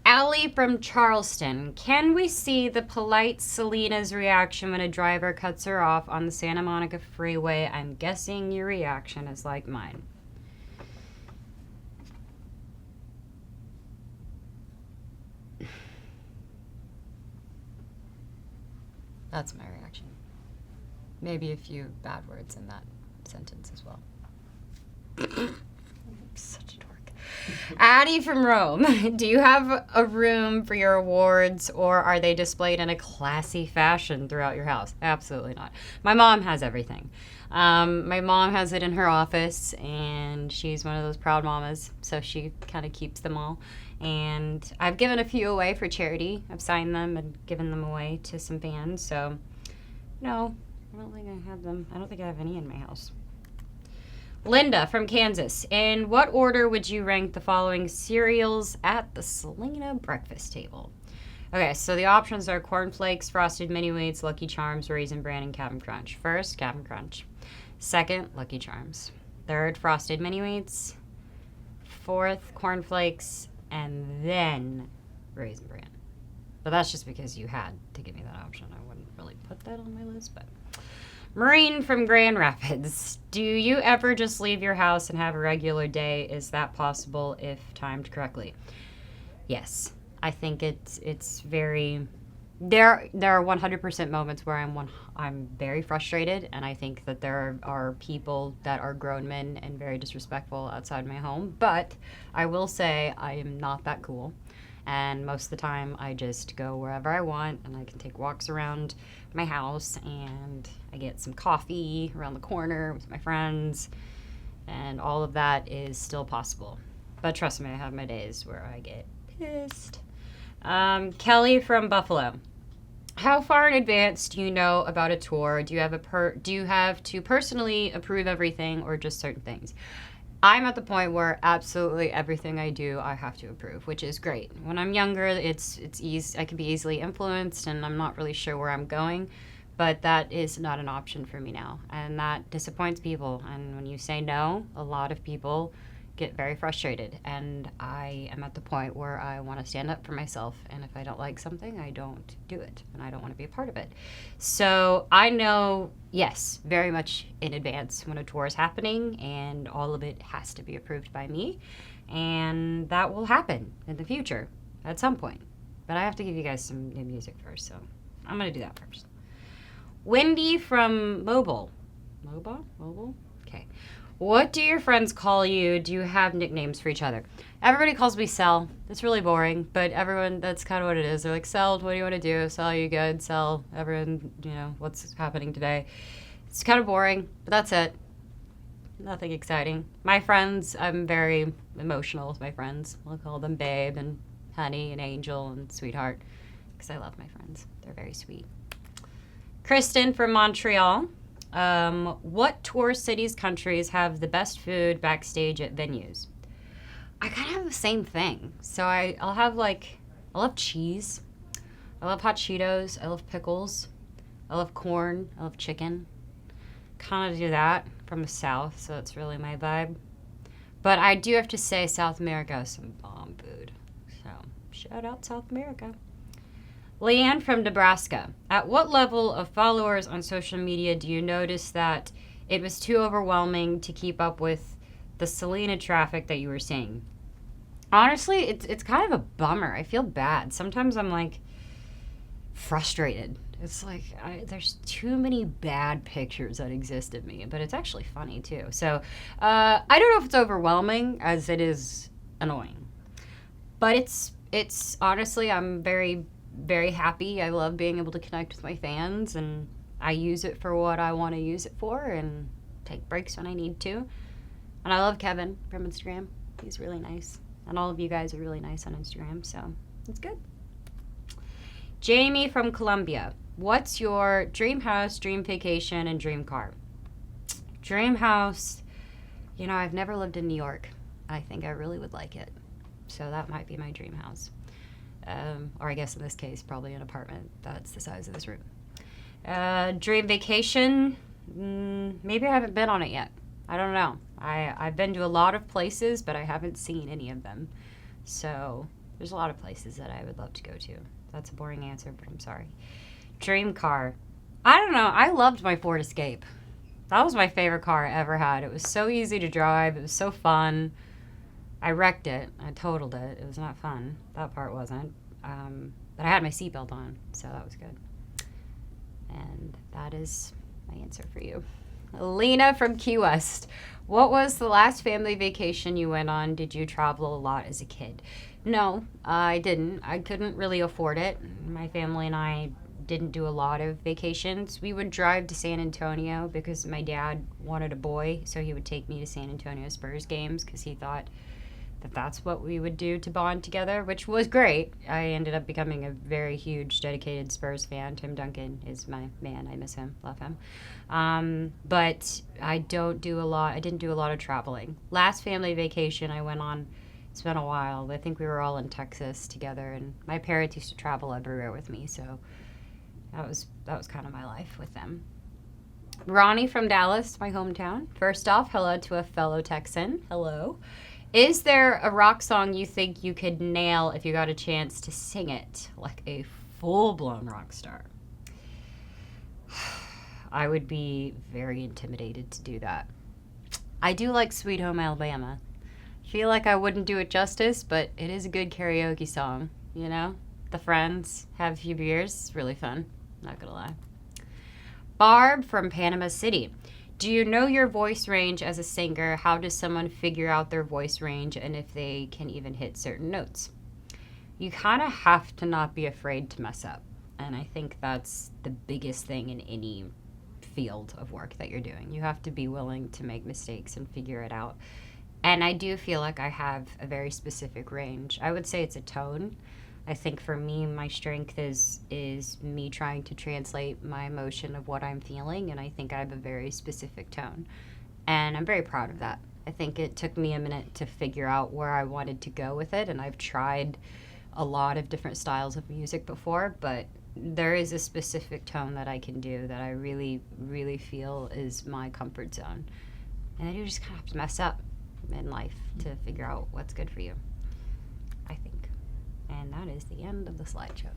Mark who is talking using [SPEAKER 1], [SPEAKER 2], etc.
[SPEAKER 1] Allie from Charleston. Can we see the polite Selena's reaction when a driver cuts her off on the Santa Monica freeway? I'm guessing your reaction is like mine. That's my reaction. Maybe a few bad words in that sentence as well. Such a dork. Addie from Rome. Do you have a room for your awards, or are they displayed in a classy fashion throughout your house? Absolutely not. My mom has everything. My mom has it in her office, and she's one of those proud mamas, so she kind of keeps them all. And I've given a few away for charity. I've signed them and given them away to some fans, so no, I don't think I have them. I don't think I have any in my house. Linda from Kansas. In what order would you rank the following cereals at the Selena breakfast table? Okay, so the options are Corn Flakes, Frosted Mini Wheats, Lucky Charms, Raisin Bran, and Cap'n Crunch. First, Cap'n Crunch. Second, Lucky Charms. Third, Frosted Mini Wheats. Fourth, Corn Flakes, and then Raisin Bran. But that's just because you had to give me that option. I wouldn't really put that on my list, but... Maureen from Grand Rapids. Do you ever just leave your house and have a regular day? Is that possible if timed correctly? Yes. I think it's very... There are 100% moments where I'm very frustrated, and I think that there are people that are grown men and very disrespectful outside my home. But I will say I am not that cool. And most of the time, I just go wherever I want, and I can take walks around my house, and I get some coffee around the corner with my friends, and all of that is still possible. But trust me, I have my days where I get pissed. Kelly from Buffalo. How far in advance do you know about a tour? Do you have to personally approve everything, or just certain things? I'm at the point where absolutely everything I do, I have to approve, which is great. When I'm younger, it's easy. I can be easily influenced, and I'm not really sure where I'm going, but that is not an option for me now, and that disappoints people. And when you say no, a lot of people get very frustrated, and I am at the point where I want to stand up for myself, and if I don't like something, I don't do it, and I don't want to be a part of it. So I know, yes, very much in advance when a tour is happening, and all of it has to be approved by me, and that will happen in the future at some point. But I have to give you guys some new music first, so I'm going to do that first. Wendy from Mobile. Okay. What do your friends call you? Do you have nicknames for each other? Everybody calls me Sel. It's really boring, but everyone, that's kind of what it is. They're like, Sel, what do you want to do? Sel, you good? Sel, everyone, what's happening today? It's kind of boring, but that's it. Nothing exciting. My friends, I'm very emotional with my friends. I'll call them Babe and Honey and Angel and Sweetheart because I love my friends. They're very sweet. Kristen from Montreal. What tour cities, countries have the best food backstage at venues? I kind of have the same thing. So I love cheese. I love hot Cheetos. I love pickles. I love corn. I love chicken. Kind of do that from the South, so that's really my vibe. But I do have to say South America has some bomb food. So shout out South America. Leanne from Nebraska. At what level of followers on social media do you notice that it was too overwhelming to keep up with the Selena traffic that you were seeing? Honestly, it's kind of a bummer. I feel bad. Sometimes I'm like frustrated. It's like there's too many bad pictures that exist of me, but it's actually funny too. So I don't know if it's overwhelming as it is annoying, but it's honestly, I'm very, very happy. I love being able to connect with my fans, and I use it for what I want to use it for and take breaks when I need to. And I love Kevin from Instagram. He's really nice. And all of you guys are really nice on Instagram, so it's good. Jamie from Colombia. What's your dream house, dream vacation, and dream car? Dream house, I've never lived in New York. I think I really would like it. So that might be my dream house. Or I guess in this case, probably an apartment that's the size of this room. Dream vacation, maybe I haven't been on it yet. I don't know. I've been to a lot of places, but I haven't seen any of them. So There's a lot of places that I would love to go to. That's a boring answer, but I'm sorry. Dream car. I don't know. I loved my Ford Escape. That was my favorite car I ever had. It was so easy to drive. It was so fun. I wrecked it. I totaled it. It was not fun. That part wasn't. But I had my seatbelt on, so that was good. And that is my answer for you. Lena from Key West. What was the last family vacation you went on? Did you travel a lot as a kid? No, I didn't. I couldn't really afford it. My family and I didn't do a lot of vacations. We would drive to San Antonio because my dad wanted a boy, so he would take me to San Antonio Spurs games because he thought that that's what we would do to bond together, which was great. I ended up becoming a very huge, dedicated Spurs fan. Tim Duncan is my man. I miss him. Love him. But I didn't do a lot of traveling. Last family vacation I went on, it's been a while. I think we were all in Texas together, and my parents used to travel everywhere with me, so that was kind of my life with them. Ronnie from Dallas, my hometown. First off, hello to a fellow Texan. Hello. Is there a rock song you think you could nail if you got a chance to sing it like a full-blown rock star? I would be very intimidated to do that. I do like Sweet Home Alabama. Feel like I wouldn't do it justice, but it is a good karaoke song, you know? The friends, have a few beers, it's really fun, not gonna lie. Barb from Panama City. Do you know your voice range as a singer? How does someone figure out their voice range and if they can even hit certain notes? You kind of have to not be afraid to mess up. And I think that's the biggest thing in any field of work that you're doing. You have to be willing to make mistakes and figure it out. And I do feel like I have a very specific range. I would say it's a tone. I think for me, my strength is me trying to translate my emotion of what I'm feeling, and I think I have a very specific tone. And I'm very proud of that. I think it took me a minute to figure out where I wanted to go with it, and I've tried a lot of different styles of music before, but there is a specific tone that I can do that I really, really feel is my comfort zone. And then you just kind of have to mess up in life to figure out what's good for you, I think. And that is the end of the slideshow.